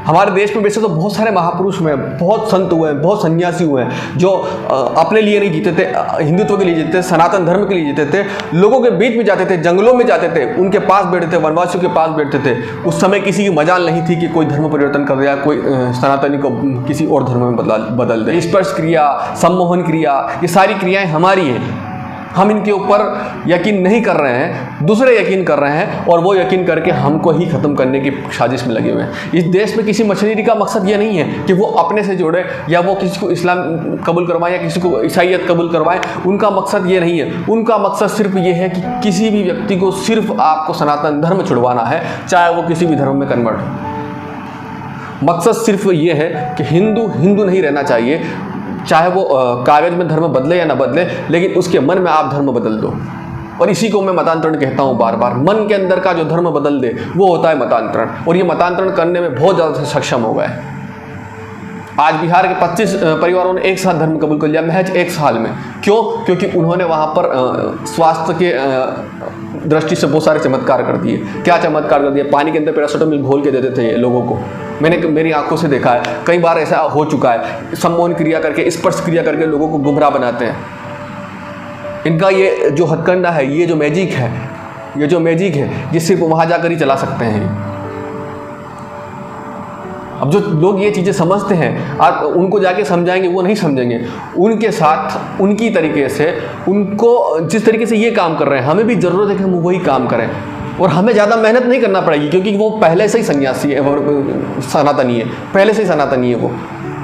हमारे देश में वैसे तो बहुत सारे महापुरुष हुए हैं, बहुत संत हुए हैं, बहुत सन्यासी हुए हैं जो अपने लिए नहीं जीते थे, हिंदुत्व के लिए जीते थे, सनातन धर्म के लिए जीते थे, लोगों के बीच में जाते थे, जंगलों में जाते थे, उनके पास बैठते थे, वनवासियों के पास बैठते थे। उस समय किसी की मजाल नहीं थी कि कोई धर्म परिवर्तन कर दिया, कोई सनातनी को किसी और धर्म में बदल दे। स्पर्श क्रिया, सम्मोहन क्रिया, ये सारी क्रियाएं हमारी हैं। हम इनके ऊपर यकीन नहीं कर रहे हैं, दूसरे यकीन कर रहे हैं और वो यकीन करके हमको ही ख़त्म करने की साजिश में लगे हुए हैं। इस देश में किसी मशीनरी का मकसद ये नहीं है कि वो अपने से जोड़े या वो किसी को इस्लाम कबूल करवाएं या किसी को ईसाईयत कबूल करवाएं। उनका मकसद ये नहीं है। उनका मकसद सिर्फ ये है कि किसी भी व्यक्ति को सिर्फ आपको सनातन धर्म छुड़वाना है, चाहे वो किसी भी धर्म में कन्वर्ट हो। मकसद सिर्फ ये है कि हिंदू हिंदू नहीं रहना चाहिए, चाहे वो कागज में धर्म बदले या ना बदले, लेकिन उसके मन में आप धर्म बदल दो। और इसी को मैं मतांतरण कहता हूँ बार बार। मन के अंदर का जो धर्म बदल दे वो होता है मतांतरण, और ये मतांतरण करने में बहुत ज़्यादा सक्षम हो गए। आज बिहार के 25 परिवारों ने एक साथ धर्म कबूल कर लिया महज 1 साल में। क्यों? क्योंकि उन्होंने वहाँ पर स्वास्थ्य के दृष्टि से बहुत सारे चमत्कार कर दिए। क्या चमत्कार कर दिए? पानी के अंदर पैरासिटामोल घोल के देते थे ये लोगों को। मैंने मेरी आंखों से देखा है, कई बार ऐसा हो चुका है। सम्मोहन क्रिया करके, स्पर्श क्रिया करके लोगों को गुमराह बनाते हैं। इनका ये जो हथकंडा है, ये जो मैजिक है, ये सिर्फ वहाँ जाकर ही चला सकते हैं। अब जो लोग ये चीज़ें समझते हैं, आप उनको जाके समझाएंगे वो नहीं समझेंगे। उनके साथ उनकी तरीके से, उनको जिस तरीके से ये काम कर रहे हैं, हमें भी ज़रूरत है कि हम वही काम करें। और हमें ज़्यादा मेहनत नहीं करना पड़ेगी, क्योंकि वो पहले से ही सन्यासी है, सनातनी है, पहले से ही सनातनी है। वो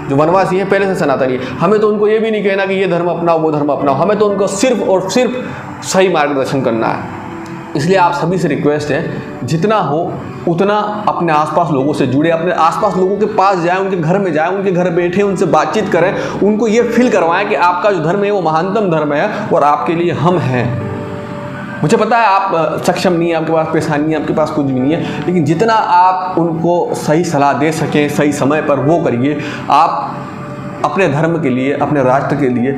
जो वनवासी है पहले से सनातनी है। हमें तो उनको ये भी नहीं कहना कि ये धर्म अपनाओ, वो धर्म अपनाओ। हमें तो उनको सिर्फ और सिर्फ सही मार्गदर्शन करना है। इसलिए आप सभी से रिक्वेस्ट है, जितना हो उतना अपने आसपास लोगों से जुड़े, अपने आसपास लोगों के पास जाएं, उनके घर में जाएं, उनके घर बैठे उनसे बातचीत करें, उनको ये फील करवाएं कि आपका जो धर्म है वो महानतम धर्म है और आपके लिए हम हैं। मुझे पता है आप सक्षम नहीं है, आपके पास पैसा नहीं है, आपके पास कुछ भी नहीं है, लेकिन जितना आप उनको सही सलाह दे सकें सही समय पर वो करिए। आप अपने धर्म के लिए, अपने राष्ट्र के लिए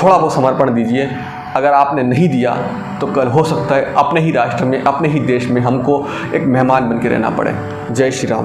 थोड़ा बहुत समर्पण दीजिए। अगर आपने नहीं दिया तो कल हो सकता है अपने ही राष्ट्र में, अपने ही देश में हमको एक मेहमान बन के रहना पड़े। जय श्री राम।